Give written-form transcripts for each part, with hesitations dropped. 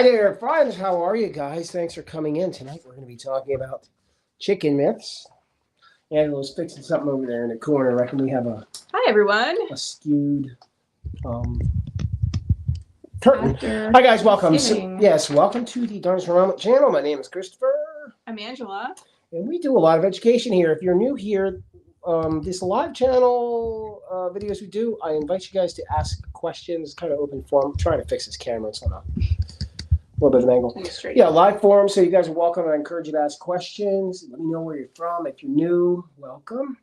Hi there, friends. How are you guys? Thanks for coming in. Tonight we're going to be talking about chicken myths. Angela's fixing something over there in the corner. I reckon we have Hi, everyone. a skewed curtain. Hi, guys. Welcome. Yes, welcome to the Darkness Realm channel. My name is Christopher. I'm Angela. And we do a lot of education here. If you're new here, this live channel videos we do, I invite you guys to ask questions, kind of open forum. I'm trying to fix this camera. It's on a little bit of an angle. Yeah, live forum, so you guys are welcome. I encourage you to ask questions. Let me know where you're from. If you're new, welcome.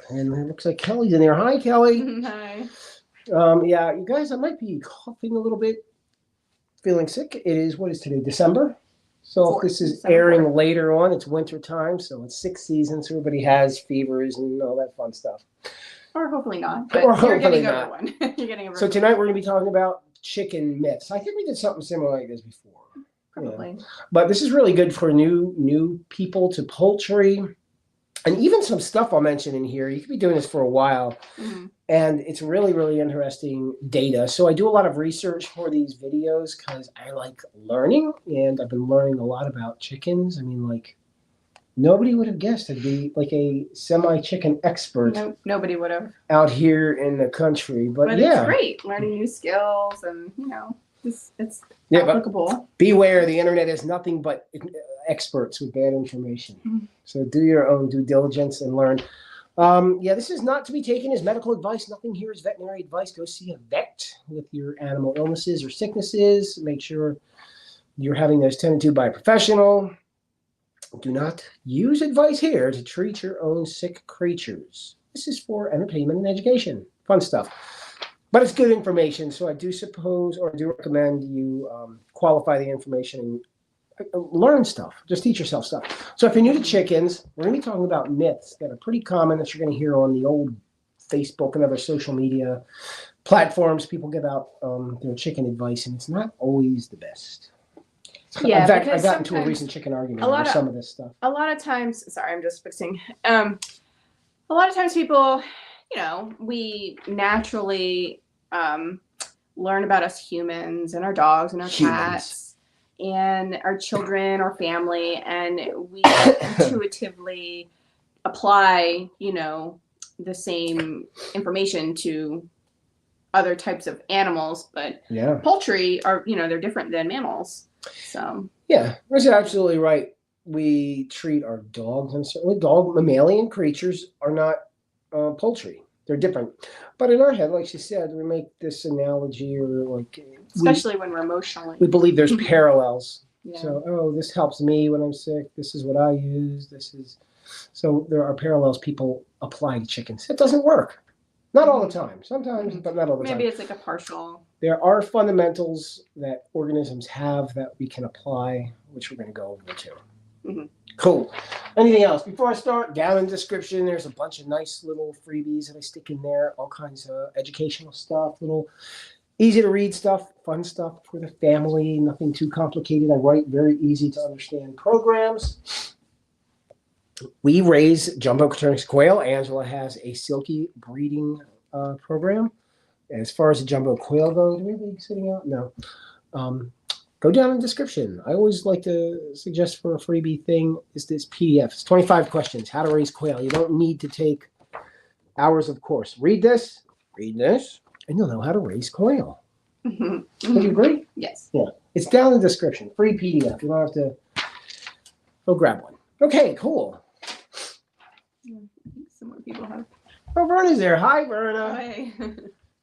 And it looks like Kelly's in there. Hi, Kelly. Hi. Yeah, you guys, I might be coughing a little bit, feeling sick. It is, what is today, December? So if this is airing later on, it's winter time, so it's 6 seasons. So everybody has fevers and all that fun stuff. Or hopefully not. But or you're getting over one. You're getting over. So tonight we're going to be talking about chicken myths. I think we did something similar like this before. Probably. Yeah. But this is really good for new people to poultry. And even some stuff I'll mention in here. You could be doing this for a while. Mm-hmm. And it's really, really interesting data. So I do a lot of research for these videos because I like learning. And I've been learning a lot about chickens. I mean, like, nobody would have guessed I'd be like a semi-chicken expert. No, nobody would have. Out here in the country. But yeah. It's great. Learning new skills and, it's applicable. But beware, the internet is nothing but experts with bad information. Mm-hmm. So do your own due diligence and learn. This is not to be taken as medical advice. Nothing here is veterinary advice. Go see a vet with your animal illnesses or sicknesses. Make sure you're having those tended to by a professional. Do not use advice here to treat your own sick creatures. This is for entertainment and education. Fun stuff. But it's good information, so I do suppose or do recommend you qualify the information and learn stuff. Just teach yourself stuff. So if you're new to chickens, we're going to be talking about myths that are pretty common that you're going to hear on the old Facebook and other social media platforms. People give out their chicken advice, and it's not always the best. Yeah, in fact, I got into a recent chicken argument over some of this stuff. A lot of times, sorry, I'm just fixing. A lot of times people, we naturally learn about us humans and our dogs and our cats and our children, our family, and we intuitively apply, the same information to other types of animals. But poultry are, they're different than mammals. So yeah, that's absolutely right. We treat our dogs, and certainly mammalian creatures are not poultry. They're different. But in our head, like she said, we make this analogy or like... Especially when we're emotionally... We believe there's parallels. Yeah. So, this helps me when I'm sick. This is what I use. So there are parallels people apply to chickens. It doesn't work. Not all the time. Sometimes, but not all the time. Maybe it's like a partial... There are fundamentals that organisms have that we can apply, which we're going to go over too. Mm-hmm. Cool. Anything else? Before I start, down in the description, there's a bunch of nice little freebies that I stick in there. All kinds of educational stuff, little easy to read stuff, fun stuff for the family, nothing too complicated. I write very easy to understand programs. We raise jumbo Coturnix quail. Angela has a silky breeding program. As far as the jumbo quail goes, are we sitting out? No. Go down in the description. I always like to suggest for a freebie thing is this PDF. It's 25 questions, how to raise quail. You don't need to take hours of course. Read this, and you'll know how to raise quail. Mm-hmm. Would you agree? Yes. Yeah. It's down in the description. Free PDF. You don't have to go grab one. Okay, cool. Some more people have. Oh, Verna's there. Hi, Verna. Hi.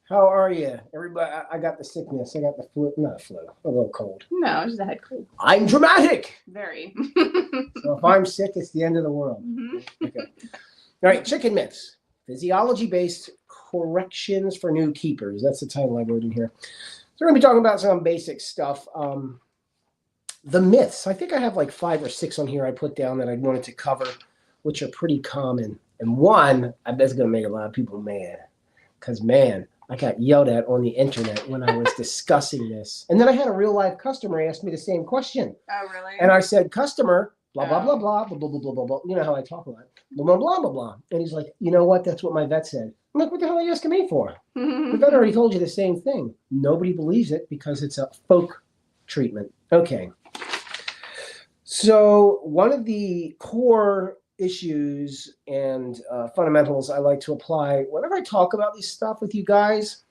How are you? Everybody, I got the sickness. I got the flu. Not flu. A little cold. No, just a head cold. I'm dramatic. Very. So if I'm sick, it's the end of the world. Mm-hmm. Okay. All right. Chicken myths. Physiology-based corrections for new keepers. That's the title I wrote in here. So we're going to be talking about some basic stuff. The myths. I think I have like 5 or 6 on here I put down that I wanted to cover, which are pretty common. And one, I bet is going to make a lot of people mad. Because, man, I got yelled at on the internet when I was discussing this. And then I had a real life customer ask me the same question. Oh, really? And I said, customer, blah, blah, blah, blah, blah, blah, blah, blah, blah, blah. You know how I talk a lot. Blah, blah, blah, blah, blah. And he's like, you know what? That's what my vet said. I'm like, what the hell are you asking me for? The vet already told you the same thing. Nobody believes it because it's a folk treatment. Okay. So one of the core issues and fundamentals I like to apply whenever I talk about this stuff with you guys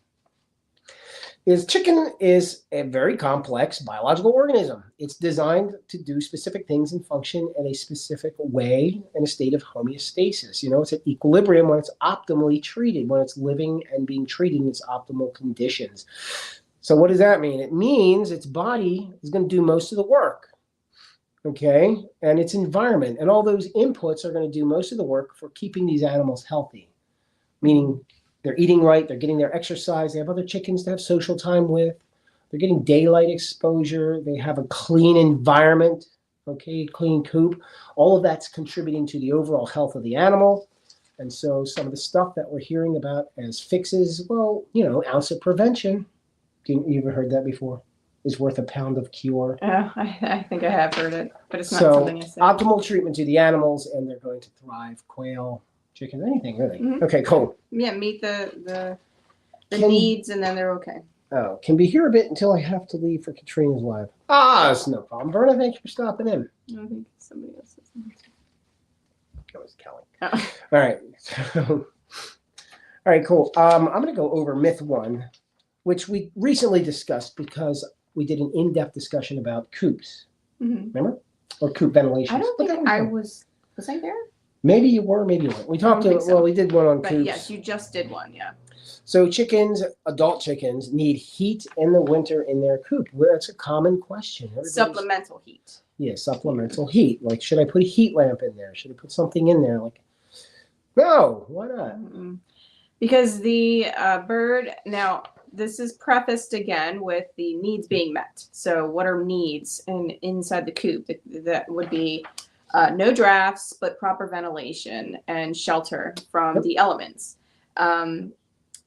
is chicken is a very complex biological organism. It's designed to do specific things and function in a specific way in a state of homeostasis. It's at equilibrium when it's optimally treated, when it's living and being treated in its optimal conditions. So what does that mean? It means its body is going to do most of the work. Okay, and its environment and all those inputs are going to do most of the work for keeping these animals healthy, meaning they're eating right, they're getting their exercise, they have other chickens to have social time with, they're getting daylight exposure, they have a clean environment, okay, clean coop. All of that's contributing to the overall health of the animal. And so some of the stuff that we're hearing about as fixes, well, ounce of prevention. You ever heard that before? Is worth a pound of cure. I think I have heard it, but it's not So something I said. optimal treatment to the animals, and they're going to thrive. Quail, chicken, anything really. Mm-hmm. Okay, cool. Yeah, meet the needs, and then they're okay. Oh, can be here a bit until I have to leave for Katrina's live. That's no problem. Verna, thank you for stopping in. I think somebody else is in. That was Kelly. Oh. All right. All right, cool. I'm going to go over myth 1, which we recently discussed because we did an in-depth discussion about coops. Mm-hmm. Remember? Or coop ventilation. I don't think I was I there? Maybe you were, maybe you weren't. We talked we did one on coops. Yes, you just did one, yeah. So chickens, adult chickens, need heat in the winter in their coop. Well, that's a common question. Supplemental heat. Yeah, supplemental heat. Like, should I put a heat lamp in there? Should I put something in there? Like, no, why not? Mm-mm. Because the bird, now, this is prefaced again with the needs being met. So what are needs inside the coop? That would be no drafts, but proper ventilation and shelter from the elements.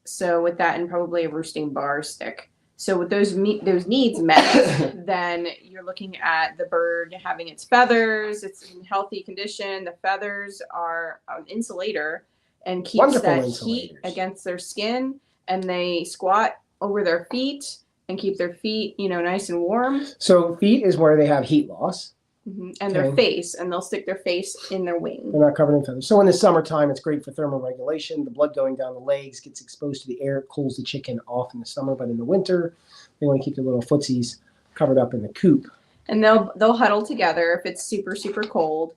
So with that, and probably a roosting bar stick. So with those needs met, then you're looking at the bird having its feathers. It's in healthy condition. The feathers are an insulator and keeps that heat against their skin. And they squat over their feet and keep their feet, nice and warm. So feet is where they have heat loss. Mm-hmm. And their face, and they'll stick their face in their wing. They're not covered in feathers. So in the summertime, it's great for thermal regulation. The blood going down the legs gets exposed to the air. It cools the chicken off in the summer, but in the winter, they want to keep their little footsies covered up in the coop. And they'll huddle together if it's super, super cold.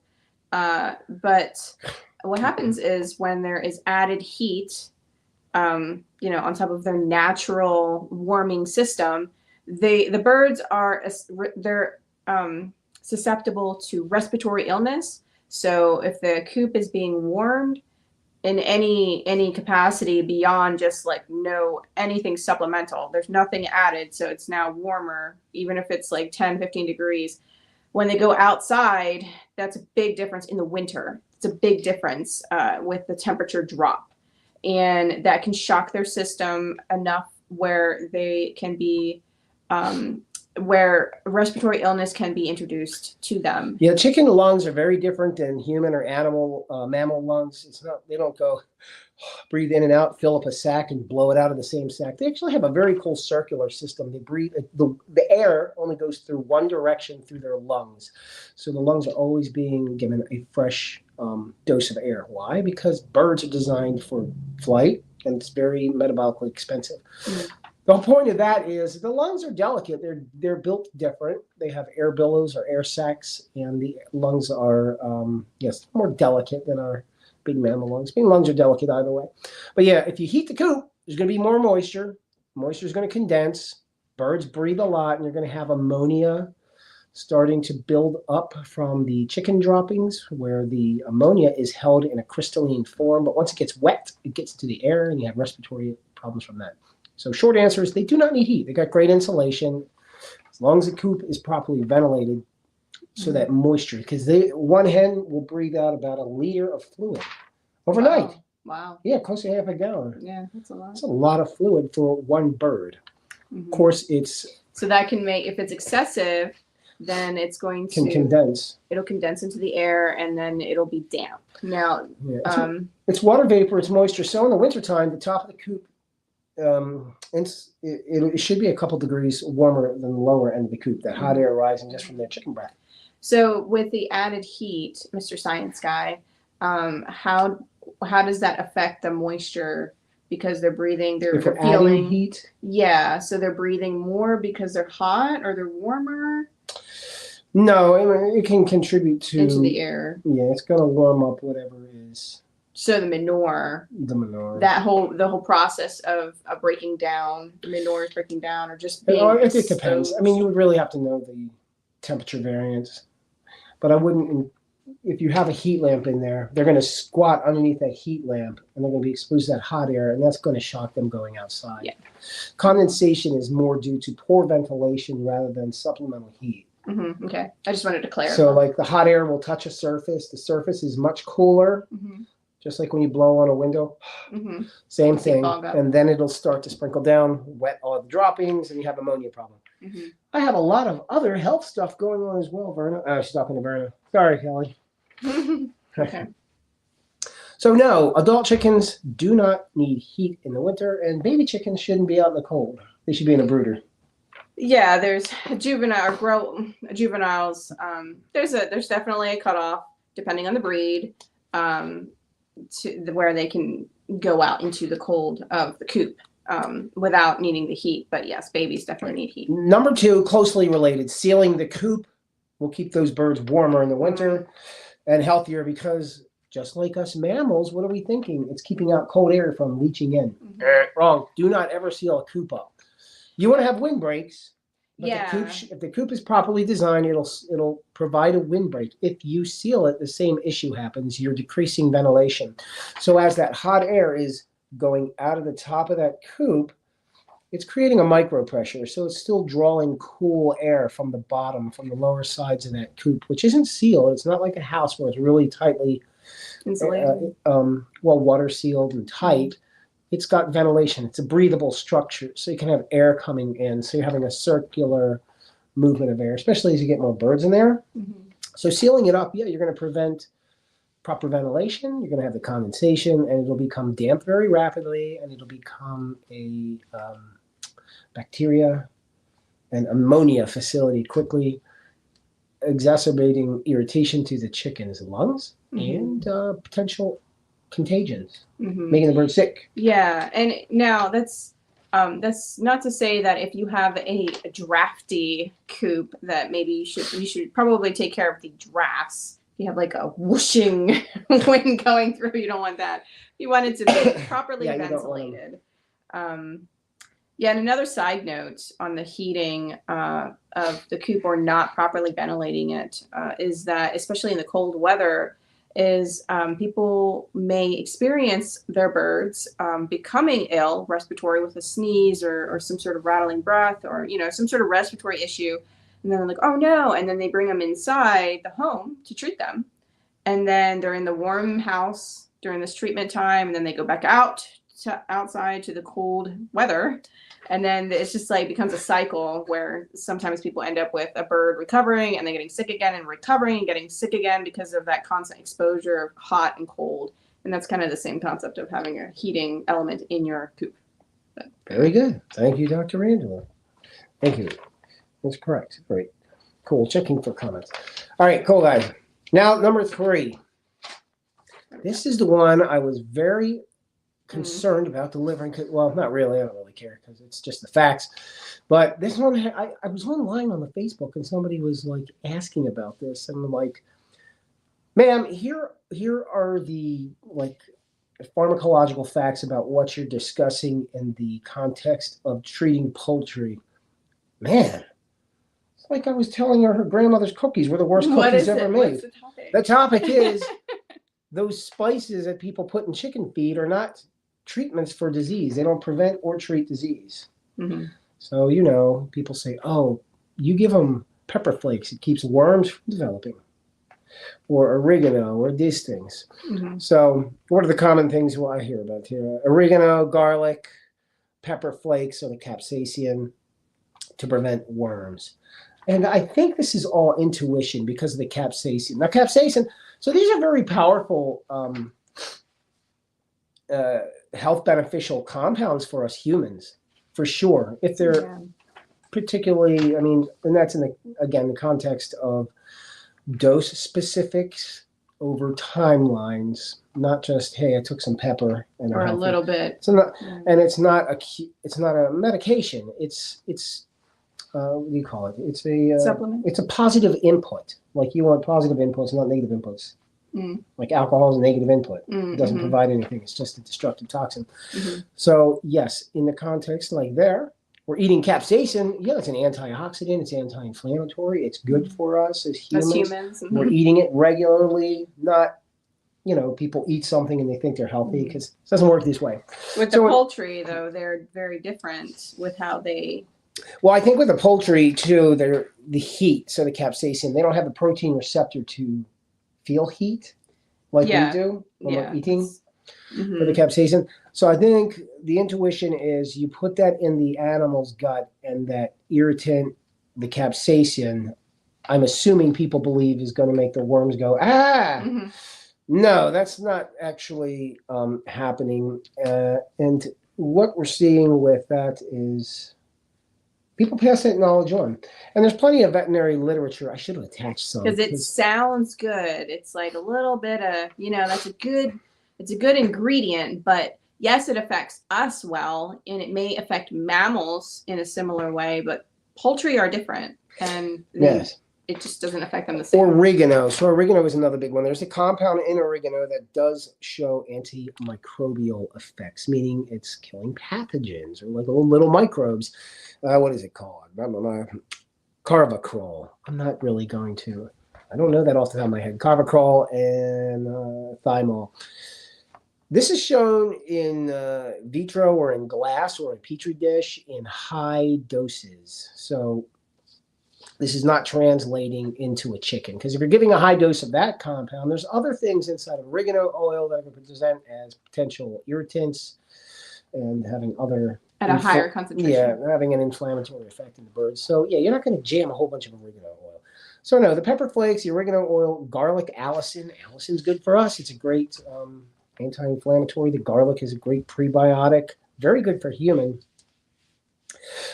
But what happens is when there is added heat, on top of their natural warming system, the birds are susceptible to respiratory illness. So if the coop is being warmed in any capacity beyond just like anything supplemental, there's nothing added, so it's now warmer, even if it's like 10, 15 degrees. When they go outside, that's a big difference in the winter. It's a big difference with the temperature drop. And that can shock their system enough where they can be, where respiratory illness can be introduced to them. Yeah, chicken lungs are very different than human or mammal lungs. They don't go breathe in and out, fill up a sac and blow it out of the same sac. They actually have a very cool circular system. They breathe, the air only goes through one direction through their lungs. So the lungs are always being given a fresh dose of air. Why? Because birds are designed for flight and it's very metabolically expensive. Mm. The whole point of that is the lungs are delicate. They're built different. They have air billows or air sacs, and the lungs are, more delicate than our big mammal lungs. Big lungs are delicate either way. But yeah, if you heat the coop, there's going to be more moisture. Moisture is going to condense. Birds breathe a lot, and you're going to have ammonia starting to build up from the chicken droppings, where the ammonia is held in a crystalline form. But once it gets wet, it gets into the air, and you have respiratory problems from that. So short answer is they do not need heat. They got great insulation as long as the coop is properly ventilated, so that moisture, because one hen will breathe out about 1 liter of fluid overnight. Wow. Yeah, close to half a gallon. Yeah, that's a lot. That's a lot of fluid for one bird. Mm-hmm. Of course, so that can make, if it's excessive, then it's going to condense. It'll condense into the air, and then it'll be damp. Now, it's water vapor, it's moisture. So in the wintertime, the top of the coop it should be a couple degrees warmer than the lower end of the coop. That hot air rising just from their chicken breath. So with the added heat, Mr. Science Guy, how does that affect the moisture? Because they're breathing, they're feeling adding heat. Yeah, so they're breathing more because they're hot or they're warmer. No, I mean, it can contribute to into the air. Yeah, it's gonna warm up whatever is. So the manure. The manure. The whole process of breaking down, the manure is breaking down, or just being it depends. I mean, you would really have to know the temperature variance, but I wouldn't. If you have a heat lamp in there, they're going to squat underneath that heat lamp, and they're going to be exposed to that hot air, and that's going to shock them going outside. Yeah. Condensation is more due to poor ventilation rather than supplemental heat. Mm-hmm. Okay, I just wanted to clarify. So, like the hot air will touch a surface. The surface is much cooler. Mm-hmm. Just like when you blow on a window, mm-hmm. Same thing, and then it'll start to sprinkle down, wet all the droppings, and you have ammonia problem. Mm-hmm. I have a lot of other health stuff going on as well, Verna. Oh, she's talking to Verna. Sorry, Kelly. Okay. So no, adult chickens do not need heat in the winter, and baby chickens shouldn't be out in the cold. They should be in a brooder. Yeah, there's juveniles. There's definitely a cutoff depending on the breed. Where they can go out into the cold of the coop without needing the heat. But yes, babies definitely need heat. Number 2, closely related, sealing the coop will keep those birds warmer in the winter and healthier because just like us mammals, what are we thinking? It's keeping out cold air from leaching in. Mm-hmm. Wrong. Do not ever seal a coop up. You want to have windbreaks. But if the coop is properly designed, it'll provide a windbreak. If you seal it, the same issue happens. You're decreasing ventilation. So as that hot air is going out of the top of that coop, it's creating a micro pressure. So it's still drawing cool air from the bottom, from the lower sides of that coop, which isn't sealed. It's not like a house where it's really tightly insulated, water sealed and tight. It's got ventilation. It's a breathable structure, so you can have air coming in. So you're having a circular movement of air, especially as you get more birds in there. Mm-hmm. So sealing it up, you're going to prevent proper ventilation. You're going to have the condensation, and it'll become damp very rapidly, and it'll become a bacteria and ammonia facility quickly, exacerbating irritation to the chicken's lungs and potential contagions, making the bird sick. Yeah, and now that's not to say that if you have a drafty coop that maybe you should probably take care of the drafts. If you have like a whooshing wind going through, you don't want that. You want it to be properly ventilated. And another side note on the heating of the coop or not properly ventilating it is that, especially in the cold weather, is people may experience their birds becoming ill, respiratory, with a sneeze or some sort of rattling breath or, some sort of respiratory issue. And then they're like, oh no. And then they bring them inside the home to treat them. And then they're in the warm house during this treatment time. And then they go back outside to the cold weather. And then it's just like becomes a cycle where sometimes people end up with a bird recovering and then getting sick again and recovering and getting sick again because of that constant exposure of hot and cold. And that's kind of the same concept of having a heating element in your coop. Very good. Thank you, Dr. Angela. Thank you. That's correct. Great. Cool. Checking for comments. All right, cool, guys. Now, number 3. This is the one I was very concerned about delivering. Well, not really. I don't really care because it's just the facts. But this one, I was online on the Facebook and somebody was like asking about this, and I'm like, ma'am, here are the like pharmacological facts about what you're discussing in the context of treating poultry. Man, it's like I was telling her grandmother's cookies were the worst cookies ever made. What's the topic? The topic is those spices that people put in chicken feed are not treatments for disease. They don't prevent or treat disease. Mm-hmm. So, people say, oh, you give them pepper flakes. It keeps worms from developing. Or oregano or these things. Mm-hmm. So what are the common things I hear about here? Oregano, garlic, pepper flakes, or the capsaicin to prevent worms. And I think this is all intuition because of the capsaicin. Now, capsaicin, so these are very powerful health beneficial compounds for us humans, for sure. If they're particularly, I mean, and that's in the context of dose specifics over timelines, not just, hey, I took some pepper and or a little bit. So not, and it's not a medication. It's what do you call it? It's a supplement. It's a positive input. Like you want positive inputs, not negative inputs. Like alcohol is a negative input. It doesn't provide anything. It's just a destructive toxin. So yes, in the context like there, we're eating capsaicin. Yeah, it's an antioxidant. It's anti-inflammatory. It's good for us as humans. We're eating it regularly. Not, people eat something and they think they're healthy, because it doesn't work this way. With the poultry, though, they're very different with how they. Well, I think with the poultry too, they're the heat. So the capsaicin, they don't have the protein receptor to feel heat like we do when we're eating for the capsaicin. So I think the intuition is you put that in the animal's gut, and that irritant, the capsaicin, I'm assuming people believe is going to make the worms go, No, that's not actually happening. And what we're seeing with that is people pass that knowledge on. And there's plenty of veterinary literature. I should have attached some. Because it sounds good. It's like a little bit of, it's a good ingredient, but yes, it affects us well, and it may affect mammals in a similar way, but poultry are different. And it just doesn't affect them the same. Oregano. So oregano is another big one. There's a compound in oregano that does show antimicrobial effects, meaning it's killing pathogens or like little microbes. What is it called? Carvacrol. I'm not really going to. I don't know that off the top of my head. Carvacrol and thymol. This is shown in vitro or in glass or in petri dish in high doses. So this is not translating into a chicken, because if you're giving a high dose of that compound, there's other things inside of oregano oil that are going to present as potential irritants and having other at a higher concentration. Yeah, having an inflammatory effect in the birds. So yeah, you're not going to jam a whole bunch of oregano oil. So no, the pepper flakes, the oregano oil, garlic, allicin. Allicin's good for us. It's a great anti-inflammatory. The garlic is a great prebiotic, very good for human.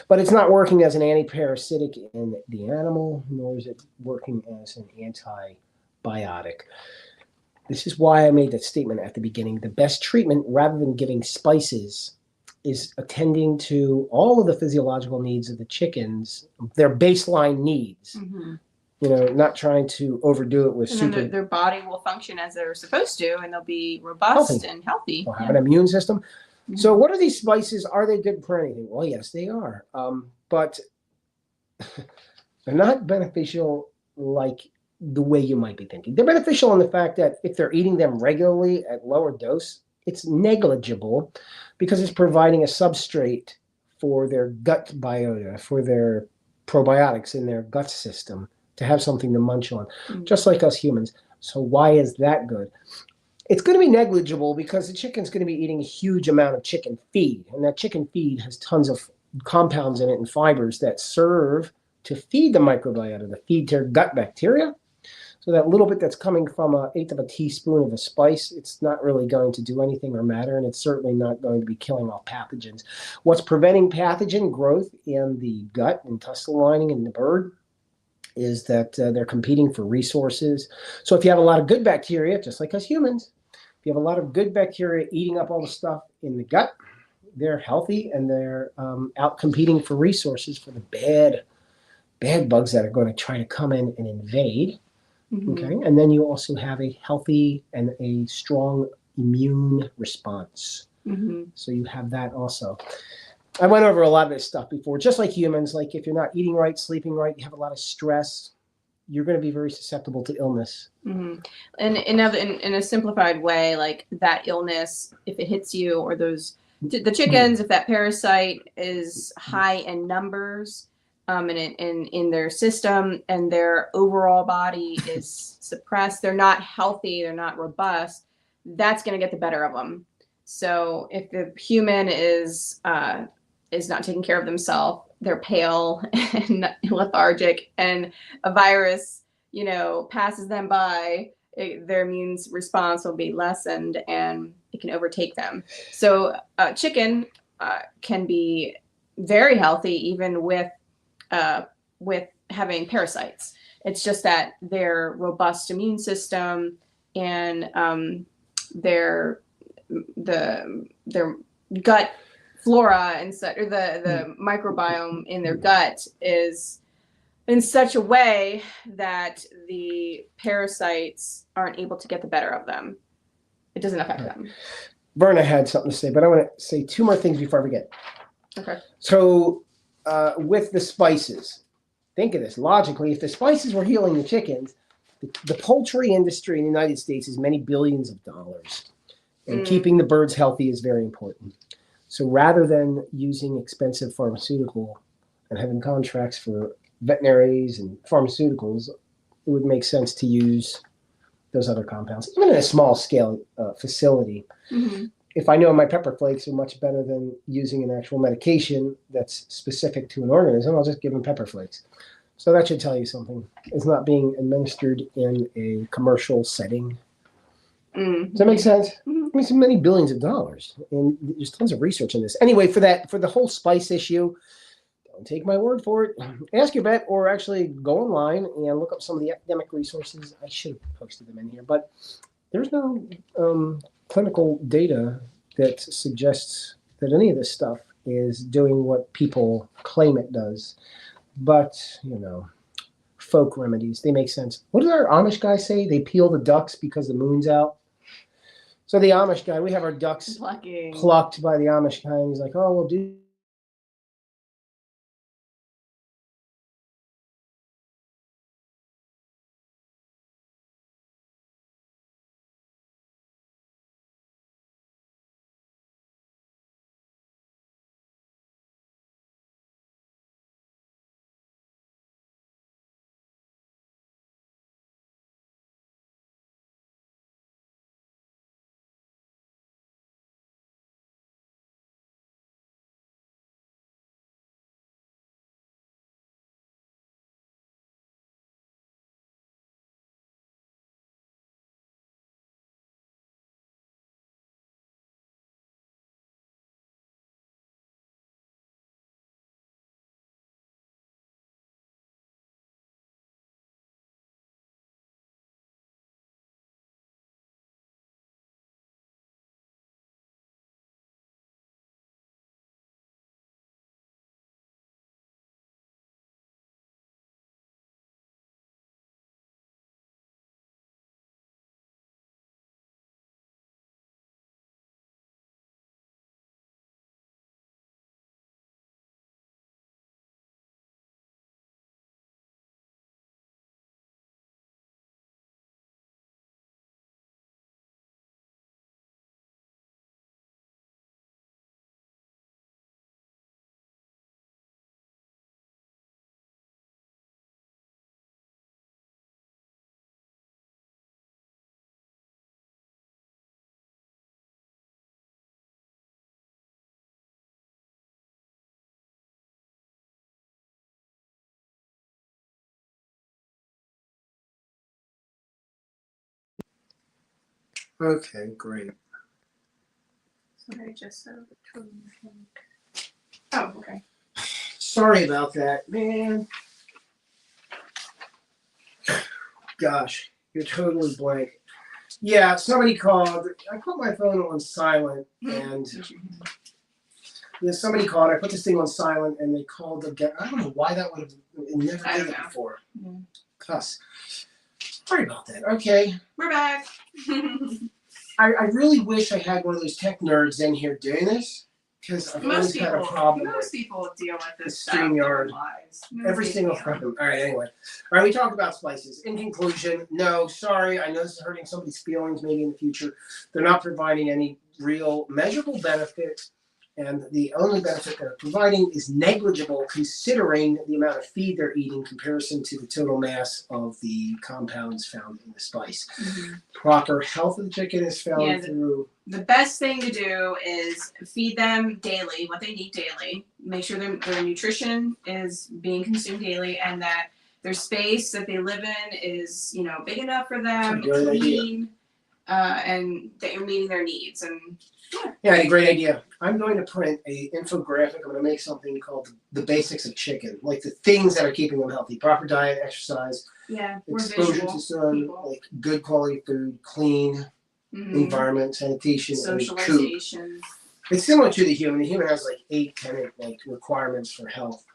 But it's not working as an anti-parasitic in the animal, nor is it working as an antibiotic. This is why I made that statement at the beginning. The best treatment, rather than giving spices, is attending to all of the physiological needs of the chickens, their baseline needs. Not trying to overdo it with and their body will function as they're supposed to, and they'll be robust and healthy. They'll have an immune system. So what are these spices? Are they good for anything? Well, yes, they are. But they're not beneficial like the way you might be thinking. They're beneficial in the fact that if they're eating them regularly at lower dose, it's negligible, because it's providing a substrate for their gut biota, for their probiotics in their gut system, to have something to munch on, just like us humans. So why is that good? It's going to be negligible because the chicken's going to be eating a huge amount of chicken feed, and that chicken feed has tons of compounds in it and fibers that serve to feed the microbiota, to feed their gut bacteria. So that little bit that's coming from an eighth of a teaspoon of a spice, it's not really going to do anything or matter, and it's certainly not going to be killing off pathogens. What's preventing pathogen growth in the gut, intestinal lining in the bird, is that they're competing for resources. So if you have a lot of good bacteria, just like us humans, if you have a lot of good bacteria eating up all the stuff in the gut, they're healthy, and they're out competing for resources for the bad bugs that are going to try to come in and invade. Okay, and then you also have a healthy and a strong immune response. So you have that also. I went over a lot of this stuff before. Just like humans, like if you're not eating right, sleeping right, you have a lot of stress, you're going to be very susceptible to illness. And in a simplified way, like that illness, if it hits you, or the chickens, if that parasite is high in numbers, and in their system, and their overall body is suppressed, they're not healthy, they're not robust, that's going to get the better of them. So if the human is not taking care of themselves, they're pale and lethargic, and a virus, passes them by, their immune response will be lessened, and it can overtake them. So chicken can be very healthy even with having parasites. It's just that their robust immune system and their gut flora and such, or the microbiome in their gut is in such a way that the parasites aren't able to get the better of them. It doesn't affect them. Verna had something to say, but I want to say 2 more things before I forget. Okay. So with the spices, think of this logically. If the spices were healing the chickens, the poultry industry in the United States is many billions of dollars. And keeping the birds healthy is very important. So rather than using expensive pharmaceutical and having contracts for veterinaries and pharmaceuticals, it would make sense to use those other compounds, even in a small scale facility. Mm-hmm. If I know my pepper flakes are much better than using an actual medication that's specific to an organism, I'll just give them pepper flakes. So that should tell you something. It's not being administered in a commercial setting. Mm-hmm. Does that make sense? Mm-hmm. I mean, so many billions of dollars, and there's tons of research in this. Anyway, for the whole spice issue, don't take my word for it. Ask your vet, or actually go online and look up some of the academic resources. I should have posted them in here, but there's no clinical data that suggests that any of this stuff is doing what people claim it does. But, folk remedies, they make sense. What did our Amish guy say? They peel the ducks because the moon's out. So the Amish guy, we have our ducks plucked by the Amish guy, and he's like, oh, we'll do. Okay, great. Sorry, just oh, okay. Sorry about that, man. Gosh, you're totally blank. Yeah, somebody called. I put my phone on silent, and somebody called. I put this thing on silent, and they called again. I don't know why that would have. It never did it before. Cuss. Sorry about that. Okay. We're back. I really wish I had one of those tech nerds in here doing this, because I've always had a problem. Most people deal with this stuff StreamYard. lives. Every single problem. All right, anyway. All right, we talk about spices. In conclusion, no, sorry, I know this is hurting somebody's feelings maybe in the future. They're not providing any real measurable benefit, and the only benefit they're providing is negligible considering the amount of feed they're eating in comparison to the total mass of the compounds found in the spice. Mm-hmm. Proper health of the chicken is found through... The best thing to do is feed them daily, what they need daily. Make sure their nutrition is being consumed daily, and that their space that they live in is, big enough for them, clean. and that you're meeting their needs. And yeah, a great idea. I'm going to print a infographic. I'm going to make something called the basics of chicken, like the things that are keeping them healthy: proper diet, exercise, exposure to sun, like good quality food, clean environment, sanitation, socialization. And coop. It's similar to the human. The human has like 8 tenant like requirements for health.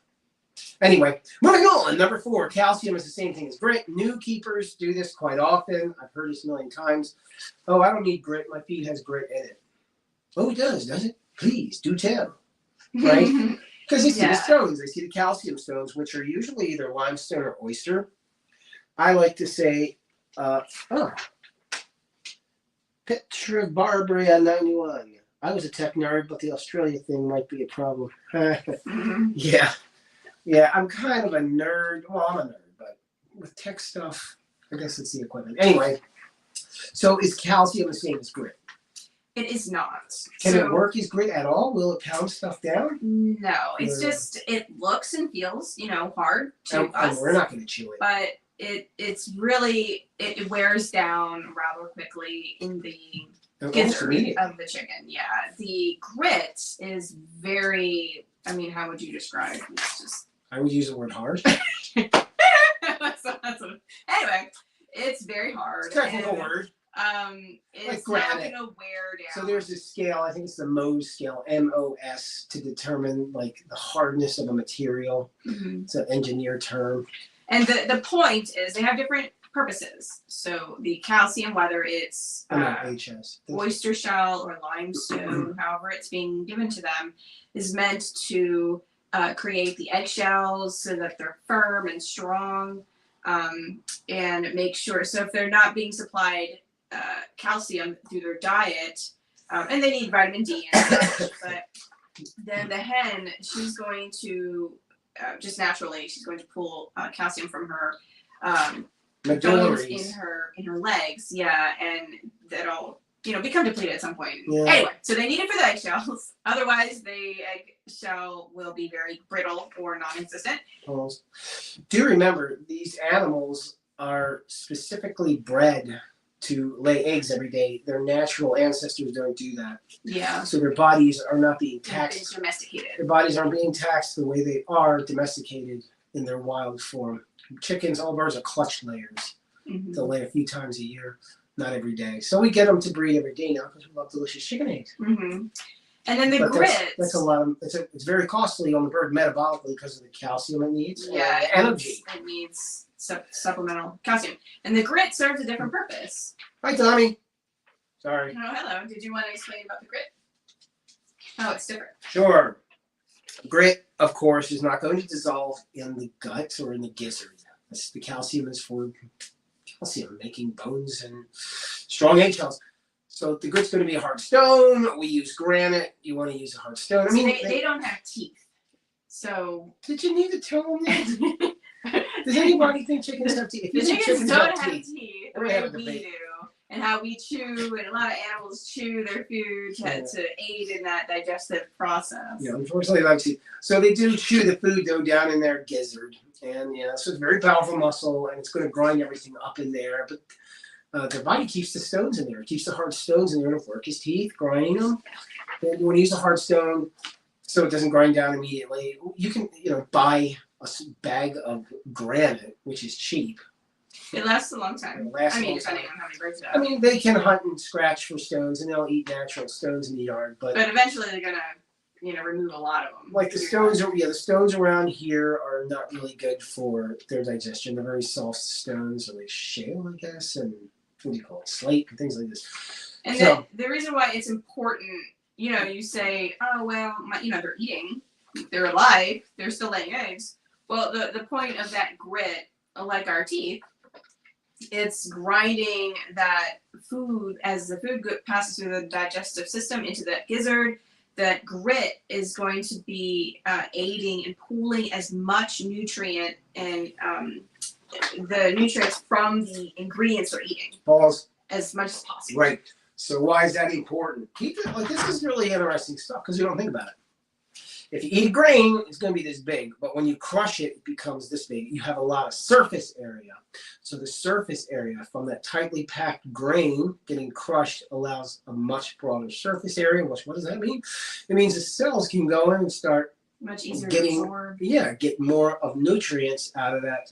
Anyway, moving on. Number 4, calcium is the same thing as grit. New keepers do this quite often. I've heard this a million times. Oh, I don't need grit. My feed has grit in it. Oh, it does it? Please do tell. Right? Because they see the stones. They see the calcium stones, which are usually either limestone or oyster. I like to say, Petrobarbria 91. I was a tech nerd, but the Australia thing might be a problem. Yeah. Yeah, I'm kind of a nerd. Well, I'm a nerd, but with tech stuff, I guess it's the equipment. Anyway, so is calcium the same as grit? It is not. Can it work as grit at all? Will it pound stuff down? No, it's just, it looks and feels, hard to us. And we're not going to chew it. But it's really, it wears down rather quickly in the gizzard of the chicken. Yeah, the grit is very, how would you describe it? It's just... I would use the word hard. Anyway, it's very hard. It's a technical word. It's like not going to wear down. So there's this scale, I think it's the Mohs scale, MOS, to determine like the hardness of a material. It's an engineer term. And the point is they have different purposes. So the calcium, whether it's oyster shell or limestone, however it's being given to them, is meant to create the eggshells so that they're firm and strong, and make sure. So if they're not being supplied calcium through their diet, and they need vitamin D and such, but then the hen, she's going to just naturally, she's going to pull calcium from her bones in her legs, and that'll become depleted at some point. Anyway, so they need it for the eggshells. Otherwise, the eggshell will be very brittle or non-existent. Do remember, these animals are specifically bred to lay eggs every day. Their natural ancestors don't do that. Yeah. So their bodies are not being taxed. Domesticated. Their bodies aren't being taxed the way they are domesticated in their wild form. Chickens, all birds are clutch layers. They'll lay a few times a year, not every day. So we get them to breed every day now because we love delicious chicken eggs. And then the grit. That's a lot of. It's very costly on the bird metabolically because of the calcium it needs. Yeah, and energy. It needs supplemental calcium, and the grit serves a different purpose. Hi, Tommy. Sorry. Oh, hello. Did you want to explain about the grit? Oh, it's different. Sure. Grit, of course, is not going to dissolve in the gut or in the gizzard. The calcium is for calcium, making bones and strong eggshells. So the grit's going to be a hard stone. We use granite. You want to use a hard stone. I mean, they don't have teeth. So did you need to tell them that? Does anybody think chickens have teeth? The chickens don't have teeth the way we do, and how we chew, and a lot of animals chew their food to aid in that digestive process. Yeah, unfortunately, they have teeth. So they do chew the food though down in their gizzard, and so it's a very powerful muscle, and it's going to grind everything up in there. But their body keeps the stones in there. It keeps the hard stones in there to work his teeth, grinding them. Then you want to use a hard stone so it doesn't grind down immediately. You can buy a bag of granite, which is cheap. It lasts a long time. Depending on how many birds you have. They can hunt and scratch for stones, and they'll eat natural stones in the yard. But eventually they're gonna, remove a lot of them. Like the stones, the stones around here are not really good for their digestion. They're very soft stones, or like shale, I guess, and what do you call it, slate and things like this. And the reason why it's important, you say, oh well, they're eating, they're alive, they're still laying eggs. Well, the point of that grit, like our teeth, it's grinding that food as the food passes through the digestive system into that gizzard. That grit is going to be aiding and pooling as much nutrient and the nutrients from the ingredients we're eating. As much as possible. Right. So why is that important? Keep it this is really interesting stuff because we don't think about it. If you eat a grain, it's going to be this big, but when you crush it, it becomes this big. You have a lot of surface area. So the surface area from that tightly packed grain getting crushed allows a much broader surface area. What does that mean? It means the cells can go in and start much easier getting, to absorb. Yeah, get more of nutrients out of that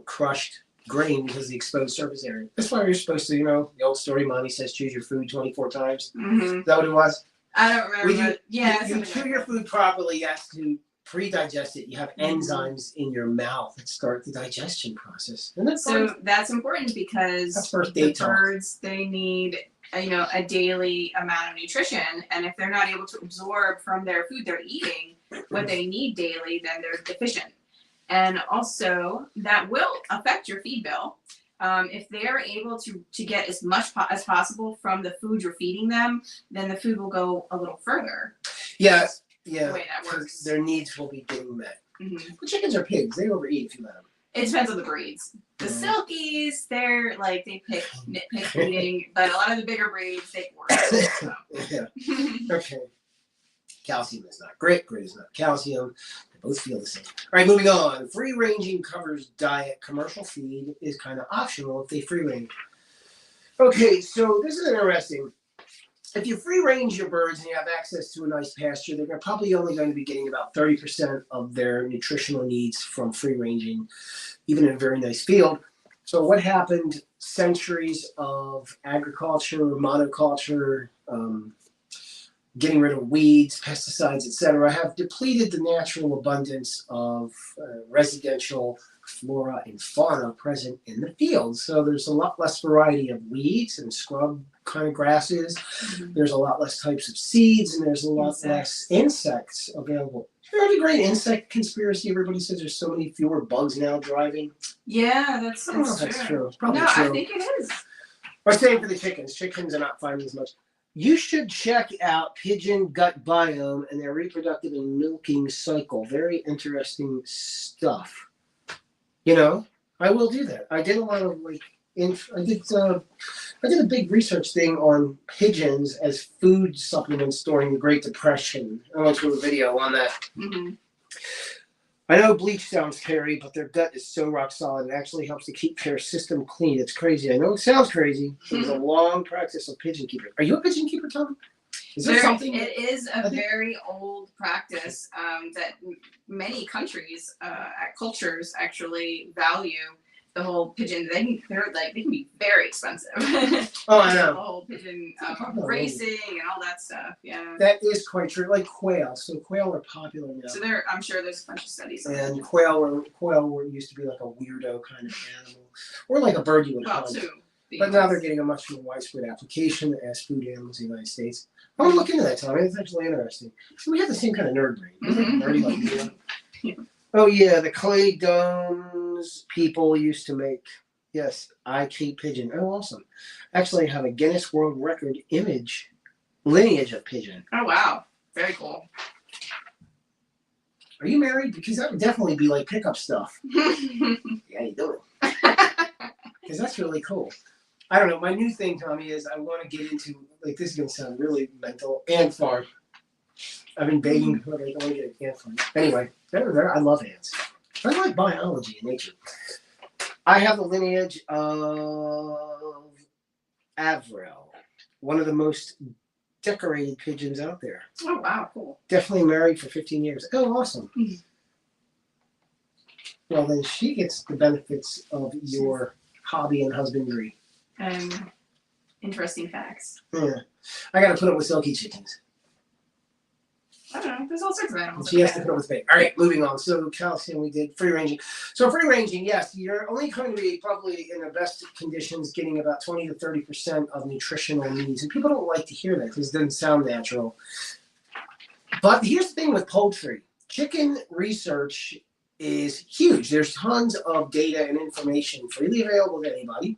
crushed grain because of the exposed surface area. That's why you're supposed to, the old story, Mommy says, choose your food 24 times. Mm-hmm. Is that what it was? I don't remember. You chew your food properly, yes, to pre-digest it. You have enzymes in your mouth that start the digestion process. And that's important because the birds, they need a daily amount of nutrition, and if they're not able to absorb from their food they're eating what they need daily, then they're deficient. And also that will affect your feed bill. If they are able to get as much as possible from the food you're feeding them, then the food will go a little further. Yeah, the way that works. Their needs will be getting met. Mm-hmm. But chickens are pigs. They overeat if you let them. It depends on the breeds. The silkies, they're like, they nitpick eating, but a lot of the bigger breeds, they work. So. Yeah. Okay. Calcium is not great. Grit is not calcium. They both feel the same. All right, moving on. Free ranging covers diet. Commercial feed is kind of optional if they free range. Okay, so this is interesting. If you free range your birds and you have access to a nice pasture, they're probably only going to be getting about 30% of their nutritional needs from free ranging, even in a very nice field. So what happened? Centuries of agriculture, monoculture, getting rid of weeds, pesticides, etc., have depleted the natural abundance of residential flora and fauna present in the fields. So there's a lot less variety of weeds and scrub kind of grasses. Mm-hmm. There's a lot less types of seeds, and there's a lot less insects available. You heard a great insect conspiracy? Everybody says there's so many fewer bugs now driving. Yeah, that's true. That's true. It's probably true. I think it is. But same for the chickens. Chickens are not finding as much. You should check out pigeon gut biome and their reproductive and milking cycle. Very interesting stuff. I will do that. I did a lot of I did a big research thing on pigeons as food supplements during the Great Depression. I went through a video on that. Mm-hmm. I know bleach sounds scary, but their gut is so rock solid. It actually helps to keep their system clean. It's crazy. I know it sounds crazy. It was a long practice of pigeon keeping. Are you a pigeon keeper, Tom? Is there something? It is a very old practice that many countries, cultures actually value. The whole pigeon, they can be very expensive. Oh, I know. The whole pigeon racing and all that stuff. Yeah. That is quite true. Like quail. So quail are popular now. So I'm sure there's a bunch of studies on and quail used to be like a weirdo kind of animal, or like a bird you would hunt. But now they're getting a much more widespread application as food animals in the United States. I want to look into that, Tommy. It's actually interesting. So we have the same kind of nerd brain. Mm-hmm. Nerdy like you. Yeah. Oh yeah, the clay domes people used to make. Yes, I keep pigeon. Oh, awesome. Actually, I have a Guinness World Record lineage of pigeon. Oh wow, very cool. Are you married? Because that would definitely be like pickup stuff. Yeah, you do it. Because that's really cool. I don't know. My new thing, Tommy, is I want to get into, this is going to sound really mental, ant farm. I've been begging for it. I want to get an ant farm. Anyway, I love ants. I like biology and nature. I have the lineage of Avril, one of the most decorated pigeons out there. Oh, wow, cool. Definitely married for 15 years. Oh, awesome. Mm-hmm. Well, then she gets the benefits of your hobby and husbandry. Interesting facts. Yeah. I got to put up with silky chickens. I don't know. There's all sorts of animals. She has to put up with bait. All right, moving on. So calcium, we did free ranging. So free ranging, yes, you're only going to be probably in the best conditions getting about 20 to 30% of nutritional needs. And people don't like to hear that because it doesn't sound natural. But here's the thing with poultry. Chicken research is huge. There's tons of data and information freely available to anybody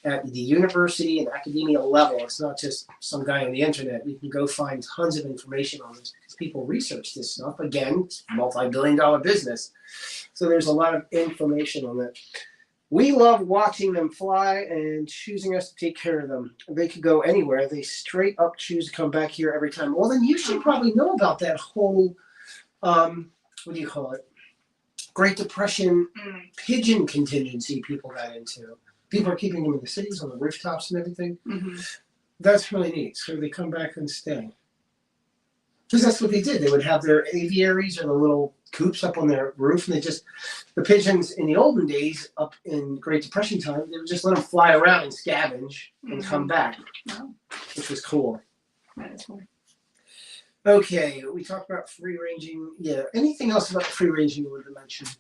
at the university and academia level. It's not just some guy on the internet. You can go find tons of information on this because people research this stuff. Again, it's a multi-billion-dollar business. So there's a lot of information on that. We love watching them fly and choosing us to take care of them. They could go anywhere. They straight up choose to come back here every time. Well, then you should probably know about that whole what do you call it? Great Depression pigeon contingency people got into. People are keeping them in the cities on the rooftops and everything. That's really neat. So they come back and stay. Because that's what they did. They would have their aviaries or the little coops up on their roof, and the pigeons in the olden days, up in Great Depression time, they would just let them fly around and scavenge and come back, which was cool. That is cool. Okay, we talked about free ranging. Yeah, anything else about free ranging you would have mentioned?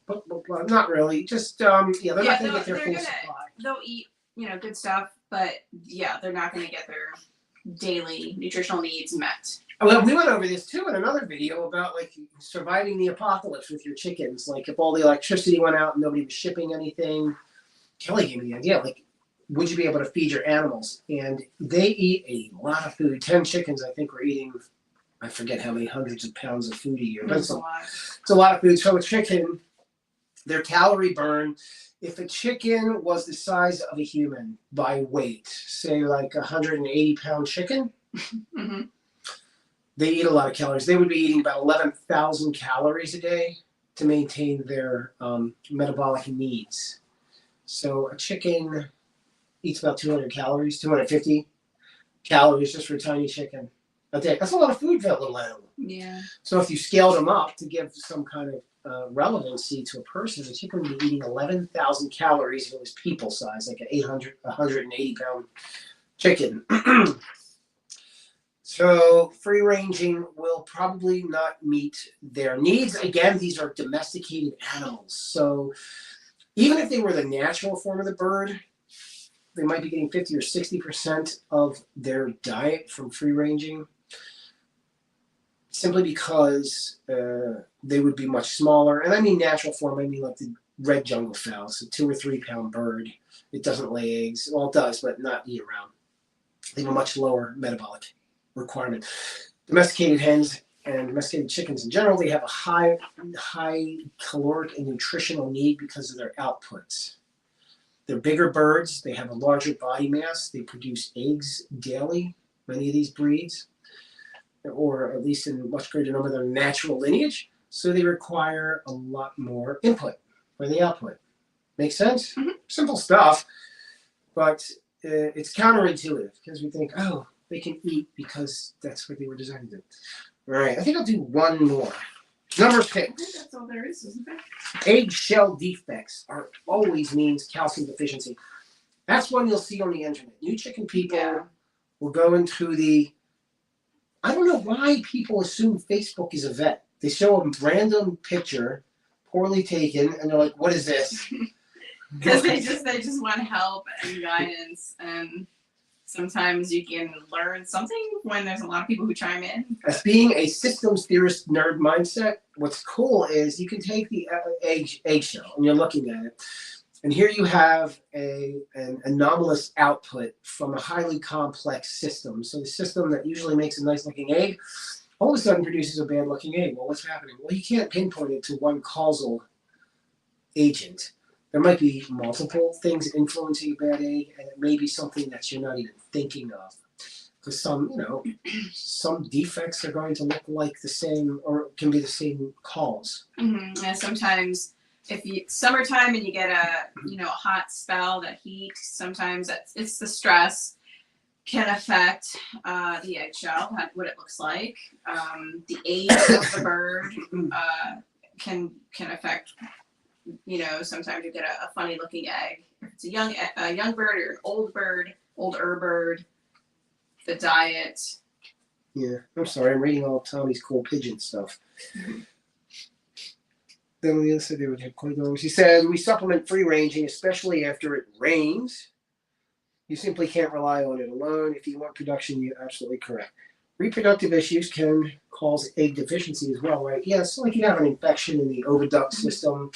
Not really. Just they're not going to get their full supply. They'll eat, good stuff, but they're not going to get their daily nutritional needs met. Well, we went over this too in another video about like surviving the apocalypse with your chickens. Like if all the electricity went out and nobody was shipping anything, Kelly gave me the idea. Like, would you be able to feed your animals? And they eat a lot of food. 10 chickens, I think, were eating, I forget how many hundreds of pounds of food a year. But it's a lot of food. So a chicken, their calorie burn, if a chicken was the size of a human by weight, say like a 180-pound chicken, they eat a lot of calories. They would be eating about 11,000 calories a day to maintain their metabolic needs. So a chicken eats about 200 calories, 250 calories just for a tiny chicken a day. That's a lot of food for that little animal. Yeah. So if you scaled them up to give some kind of relevancy to a person, a chicken would be eating 11,000 calories if it was people size, like an 180-pound chicken. So free ranging will probably not meet their needs. Again, these are domesticated animals. So even if they were the natural form of the bird, they might be getting 50 or 60% of their diet from free ranging, simply because they would be much smaller. And I mean natural form, I mean like the red jungle fowl, so 2 or 3 pound bird. It doesn't lay eggs. Well, it does, but not year round. They have a much lower metabolic requirement. Domesticated hens and domesticated chickens in general, they have a high caloric and nutritional need because of their outputs. They're bigger birds. They have a larger body mass. They produce eggs daily, many of these breeds, or at least in a much greater number than their natural lineage. So they require a lot more input for the output. Make sense? Simple stuff, but it's counterintuitive because we think, oh, they can eat because that's what they were designed to do. All right, I think I'll do one more. Number 6. I think that's all there is, isn't there? Eggshell defects always means calcium deficiency. That's one you'll see on the internet. New chicken people will go into the... I don't know why people assume Facebook is a vet. They show a random picture, poorly taken, and they're like, what is this? Because they just want help and guidance, and sometimes you can learn something when there's a lot of people who chime in. As being a systems theorist nerd mindset, what's cool is you can take the eggshell and you're looking at it, and here you have an anomalous output from a highly complex system. So the system that usually makes a nice looking egg, all of a sudden produces a bad looking egg. Well, what's happening? Well, you can't pinpoint it to one causal agent. There might be multiple things influencing a bad egg, and it may be something that you're not even thinking of. Because some defects are going to look like the same, or can be the same cause. And sometimes, if it's summertime and you get a hot spell, that heat, sometimes it's the stress can affect the eggshell, what it looks like. The age of the bird can affect. Sometimes you get a funny looking egg. If it's a young bird or an older bird, the diet. Yeah, I'm sorry, I'm reading all Tommy's cool pigeon stuff. Then on the other side, they would have Quail. He said, we supplement free ranging, especially after it rains. You simply can't rely on it alone. If you want production, you're absolutely correct. Reproductive issues can cause egg deficiency as well, right? Yes, like you have an infection in the oviduct system,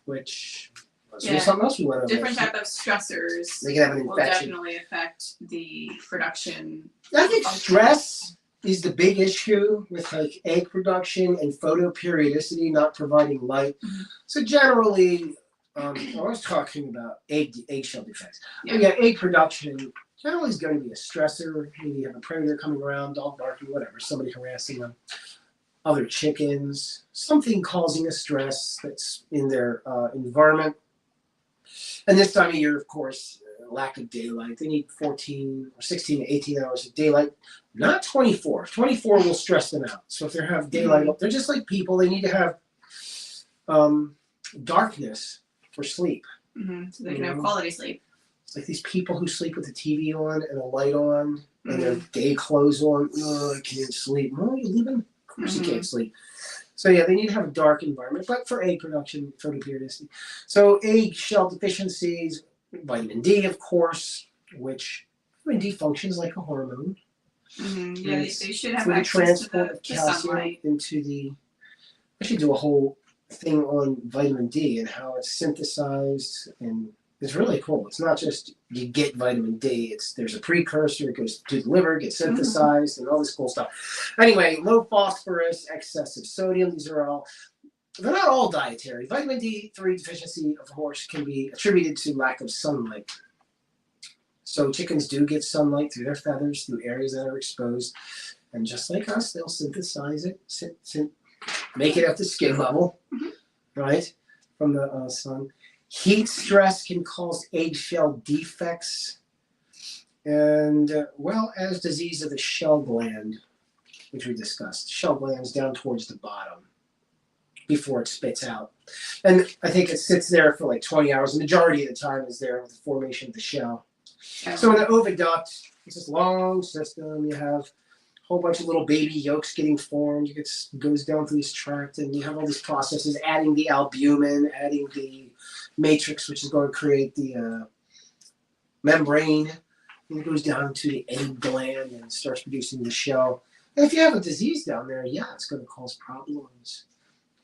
which something else we went over. Different type of stressors they can have an infection. Will definitely affect the production. I think stress is the big issue with like egg production and photoperiodicity not providing light. So generally, I was talking about eggshell defects. Yeah, egg production generally is going to be a stressor. Maybe you have a predator coming around, dog barking, whatever, somebody harassing them. other chickens, something causing a stress that's in their environment. And this time of year, of course, lack of daylight. They need 14 or 16 to 18 hours of daylight, not 24. 24 will stress them out. So if they have daylight, they're just like people. They need to have darkness for sleep. So they can have quality sleep. It's like these people who sleep with the TV on and a light on and their day clothes on. Oh, I can't sleep. No, you leaving? Of course you can't sleep. So yeah, they need to have a dark environment, but for egg production, photoperiodicity. So egg shell deficiencies, vitamin D, of course, which vitamin D functions like a hormone. Yeah, they should have for the access to transport of the calcium sunlight. into the. I should do a whole thing on vitamin D and how it's synthesized, and it's really cool. It's not just you get vitamin D. There's a precursor. It goes to the liver, gets synthesized, and all this cool stuff. Anyway, low phosphorus, excessive sodium. They're not all dietary. Vitamin D3 deficiency, of course, can be attributed to lack of sunlight. So chickens do get sunlight through their feathers, through areas that are exposed, and just like us, they'll synthesize it, make it at the skin level, right, from the sun. Heat stress can cause eggshell defects, and well as disease of the shell gland, which we discussed. Shell gland's down towards the bottom before it spits out. And I think it sits there for like 20 hours. The majority of the time is there with the formation of the shell. So in the oviduct, it's this long system. You have a whole bunch of little baby yolks getting formed. It goes down through this tract, and you have all these processes, adding the albumin, adding the matrix, which is going to create the membrane. And it goes down to the egg gland and starts producing the shell. And if you have a disease down there, yeah, it's going to cause problems.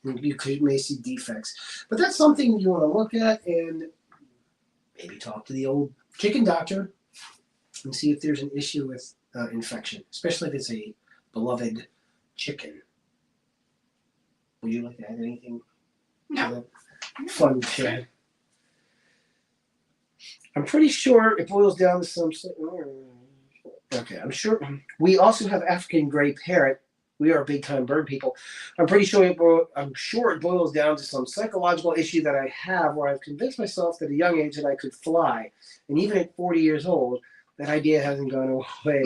You may see defects. But that's something you want to look at and maybe talk to the old chicken doctor and see if there's an issue with infection, especially if it's a beloved chicken. Would you like to add anything to that fun chat? I'm pretty sure it boils down to some. Okay, I'm sure. We also have African gray parrot. We are big time bird people. I'm sure it boils down to some psychological issue that I have, where I've convinced myself at a young age that I could fly, and even at 40 years old, that idea hasn't gone away.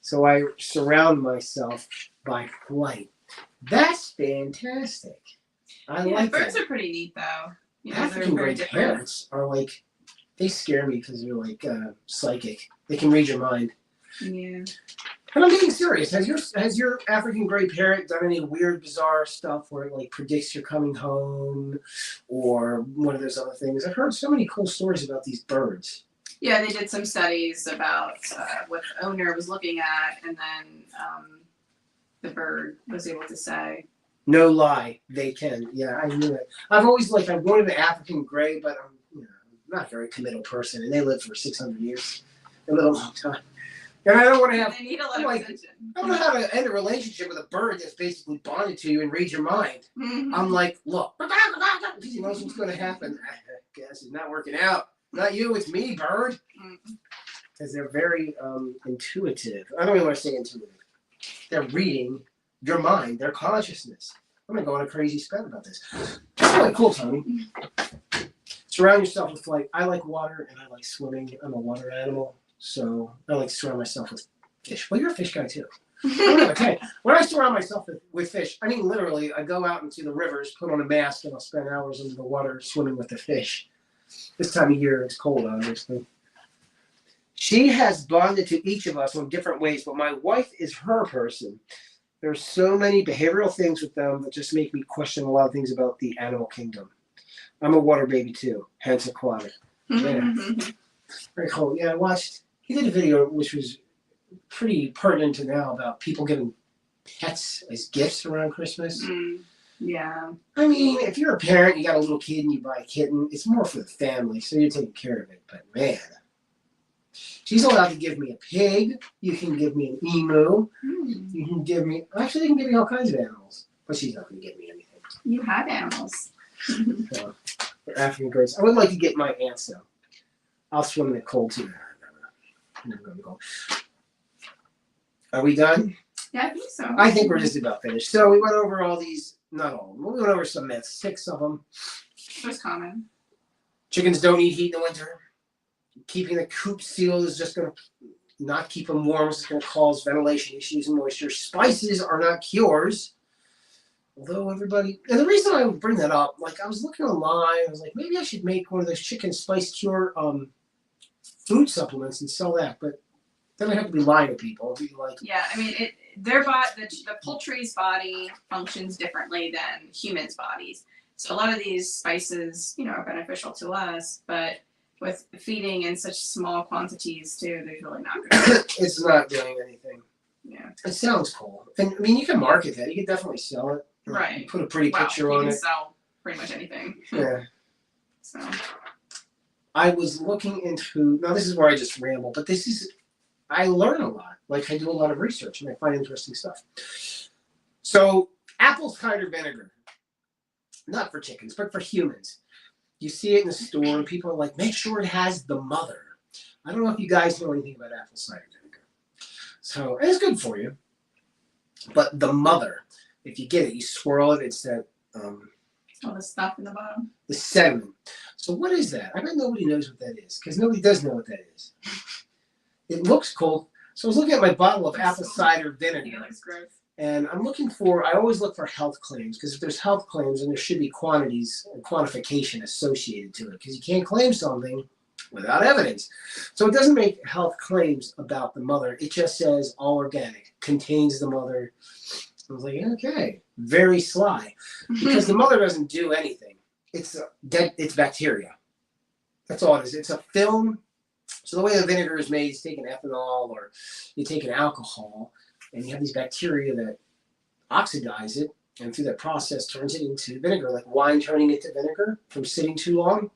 So I surround myself by flight. That's fantastic. I like birds that. are pretty neat, though. African gray parrots are like, they scare me because they're like psychic. They can read your mind. Yeah. And I'm being serious. Has your African gray parrot done any weird, bizarre stuff where it like predicts you're coming home, or one of those other things? I've heard so many cool stories about these birds. Yeah, they did some studies about what the owner was looking at, and then the bird was able to say. No lie, they can. Yeah, I knew it. I've always I wanted an African gray, but I'm not a very committal person, and they live for 600 years. They live a long time. And I don't want to have. They need a lot of attention. I don't know how to end a relationship with a bird that's basically bonded to you and reads your mind. I'm like, look, he knows what's going to happen. I guess it's not working out. Not you, it's me, bird. Because they're very intuitive. I don't even want to say intuitive. They're reading your mind, their consciousness. I'm going to go on a crazy spell about this. It's really cool, Tony. Surround yourself with flight. I like water and I like swimming. I'm a water animal. So I like to surround myself with fish. Well, you're a fish guy too. Okay. When I surround myself with fish, I mean literally, I go out into the rivers, put on a mask, and I'll spend hours under the water swimming with the fish. This time of year, it's cold, obviously. She has bonded to each of us in different ways, but my wife is her person. There's so many behavioral things with them that just make me question a lot of things about the animal kingdom. I'm a water baby too, hence aquatic. Yeah. Very cool. Yeah, I watched. He did a video which was pretty pertinent to now about people giving pets as gifts around Christmas. Yeah. I mean, if you're a parent, you got a little kid and you buy a kitten, it's more for the family, so you're taking care of it. But man, she's allowed to give me a pig. You can give me an emu. You can give me. Actually, they can give me all kinds of animals, but she's not going to give me anything. You have animals. So, for African grays, I would like to get my ants though. I'll swim in the cold too. Are we done? Yeah, I think so. I think we're just about finished. So we went over all these, not all of them, we went over some myths, 6 of them. Most common. Chickens don't eat heat in the winter. Keeping the coop sealed is just going to not keep them warm. It's going to cause ventilation issues and moisture. Spices are not cures. Although everybody, and the reason I would bring that up, like I was looking online, I was like, maybe I should make one of those chicken spice cure food supplements and sell that. But then I have to be lying to people. Be like, yeah, I mean, the poultry's body functions differently than humans' bodies. So a lot of these spices, are beneficial to us, but with feeding in such small quantities too, they're really not good. It's not doing anything. Yeah. It sounds cool. And I mean, you can market that. You can definitely sell it. Right. Put a pretty picture on it. You can sell pretty much anything. Yeah. So. I was looking into, now this is where I just ramble, but I learn a lot. Like I do a lot of research and I find interesting stuff. So apple cider vinegar, not for chickens, but for humans. You see it in the store and people are like, make sure it has the mother. I don't know if you guys know anything about apple cider vinegar. So it's good for you. But the mother, if you get it, you swirl it, it's that all the stuff in the bottom. The sediment. So what is that? I bet nobody knows what that is, because nobody does know what that is. It looks cool. So I was looking at my bottle of apple cider vinegar. It looks gross. And I always look for health claims, because if there's health claims, then there should be quantities and quantification associated to it, because you can't claim something without evidence. So it doesn't make health claims about the mother. It just says all organic, contains the mother. I was like, okay, very sly, because the mother doesn't do anything. It's bacteria. That's all it is. It's a film. So the way the vinegar is made is taking ethanol or you take an alcohol and you have these bacteria that oxidize it and through that process turns it into vinegar, like wine turning it to vinegar from sitting too long.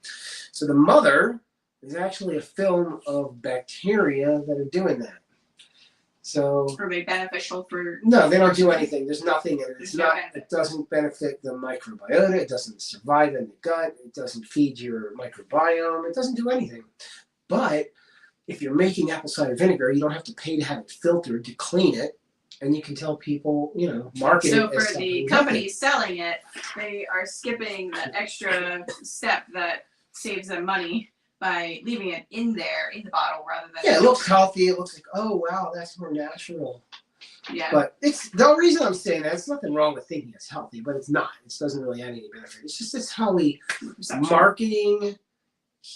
So the mother is actually a film of bacteria that are doing that. So are they beneficial for? No, they don't do anything. There's nothing in it. It doesn't benefit the microbiota. It doesn't survive in the gut. It doesn't feed your microbiome. It doesn't do anything. But if you're making apple cider vinegar, you don't have to pay to have it filtered to clean it, and you can tell people, market it. So for the companies selling it, they are skipping the extra step that saves them money by leaving it in the bottle rather than. Yeah, it looks healthy. It looks like, oh wow, that's more natural. Yeah. But it's the reason I'm saying that. There's nothing wrong with thinking it's healthy, but it's not. It doesn't really add any benefit. It's just it's how we marketing.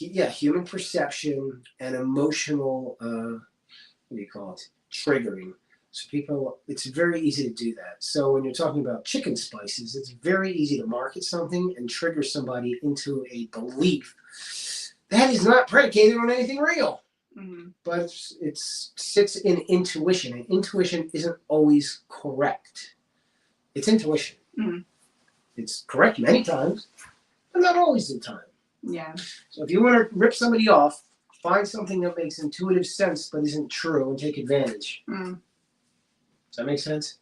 Yeah, human perception and emotional. What do you call it? Triggering. So people, it's very easy to do that. So when you're talking about chicken spices, it's very easy to market something and trigger somebody into a belief that is not predicated on anything real. Mm-hmm. But it sits in intuition, and intuition isn't always correct. It's intuition. Mm-hmm. It's correct many times, but not always the time. Yeah. So if you want to rip somebody off, find something that makes intuitive sense but isn't true and take advantage. Mm. Does that make sense?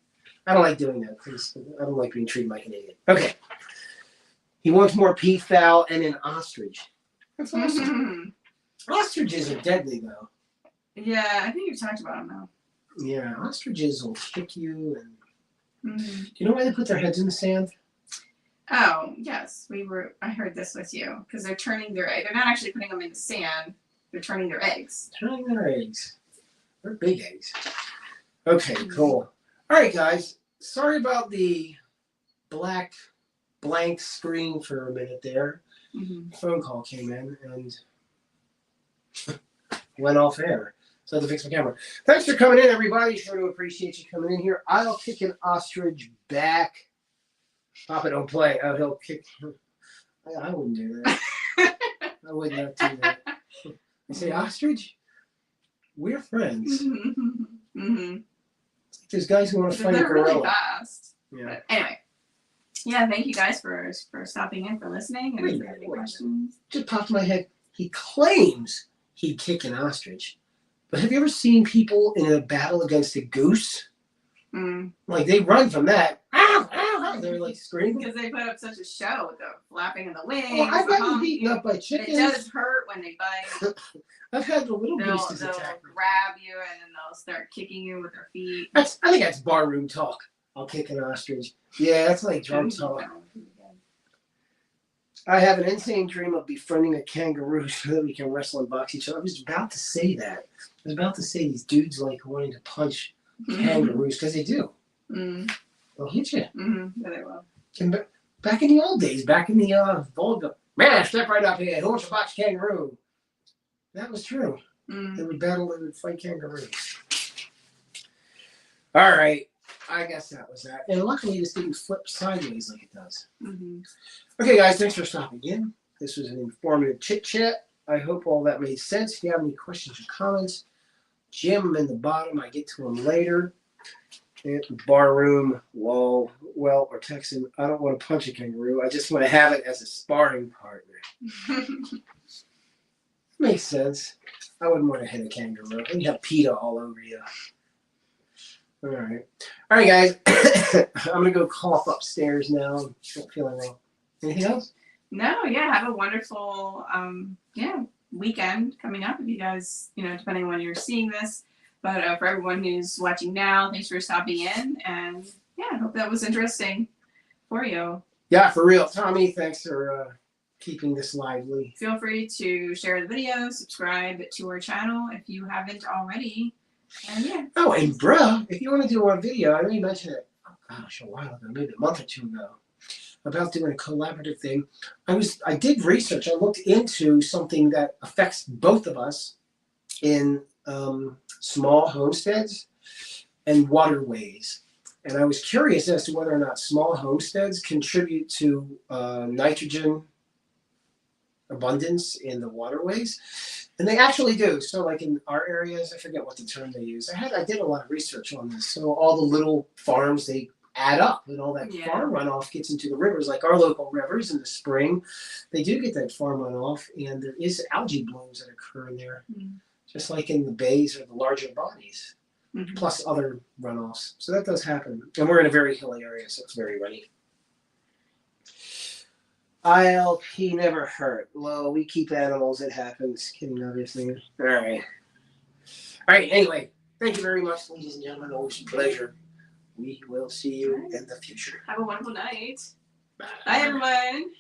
I don't like doing that because I don't like being treated like an idiot. Okay. He wants more peafowl and an ostrich. That's awesome. Mm-hmm. Ostriches are deadly, though. Yeah, I think you've talked about them now. Yeah, ostriches will kick you. And do you know why they put their heads in the sand? Oh, yes. I heard this with you. Because they're turning their egg. They're not actually putting them in the sand. They're turning their eggs. Turning their eggs. They're big eggs. Okay, cool. All right, guys. Sorry about the blank screen for a minute there. Mm-hmm. A phone call came in and went off air. So I had to fix my camera. Thanks for coming in, everybody. Sure to appreciate you coming in here. I'll kick an ostrich back. Papa don't play. Oh, he'll kick. I wouldn't do that. I would not do that. I say, ostrich, we're friends. Mm-hmm. There's guys who want to fight a gorilla. They're really fast. Yeah. But anyway. Yeah, thank you guys for stopping in, for listening. And if you have any questions. Just popped in my head. He claims he'd kick an ostrich. But have you ever seen people in a battle against a goose? Mm. Like, they run from that. Ow, ow, ow. Why? They're like screaming? Because they put up such a show with the flapping of the wings. Well, I've the gotten honking. beaten up by chickens. It does hurt when they bite. I've had the little They'll beasties attack me. grab you and then they'll start kicking you with their feet. I think that's barroom talk. I'll kick an ostrich. Yeah, that's like drunk talk. I have an insane dream of befriending a kangaroo so that we can wrestle and box each other. I was about to say that. I was about to say these dudes like wanting to punch kangaroos because they do. Mm. They'll hit you. Mm-hmm. Yeah, they will. And back in the old days, back in the Volga, man, step right up here. Who wants to box kangaroo? That was true. Mm. They would battle. They would fight kangaroos. All right. I guess that was that. And luckily, this didn't flip sideways like it does. Mm-hmm. Okay, guys, thanks for stopping in. This was an informative chit-chat. I hope all that made sense. If you have any questions or comments, jam them in the bottom. I get to them later. Barroom, lol, well, or text him. I don't want to punch a kangaroo. I just want to have it as a sparring partner. Makes sense. I wouldn't want to hit a kangaroo. And you have PETA all over you. All right, guys. I'm gonna go cough upstairs now. I'm not feeling well. Anything else? No, yeah. Have a wonderful weekend coming up. If you guys, depending on when you're seeing this, but for everyone who's watching now, thanks for stopping in, and I hope that was interesting for you. Yeah, for real, Tommy. Thanks for keeping this lively. Feel free to share the video, subscribe to our channel if you haven't already. And Oh, and bruh, if you want to do a video, I know you mentioned it, a while ago, maybe a month or two ago, about doing a collaborative thing. I did research. I looked into something that affects both of us in small homesteads and waterways. And I was curious as to whether or not small homesteads contribute to nitrogen abundance in the waterways. And they actually do. So like in our areas, I forget what the term they use. I did a lot of research on this. So all the little farms, they add up and all that farm runoff gets into the rivers, like our local rivers in the spring. They do get that farm runoff, and there is algae blooms that occur in there, just like in the bays or the larger bodies, plus other runoffs. So that does happen. And we're in a very hilly area, so it's very runny. ILP never hurt. Well, we keep animals. It happens. Kidding, obviously. All right. Anyway, thank you very much, ladies and gentlemen. Always a pleasure. We will see you in the future. Have a wonderful night. Bye everyone.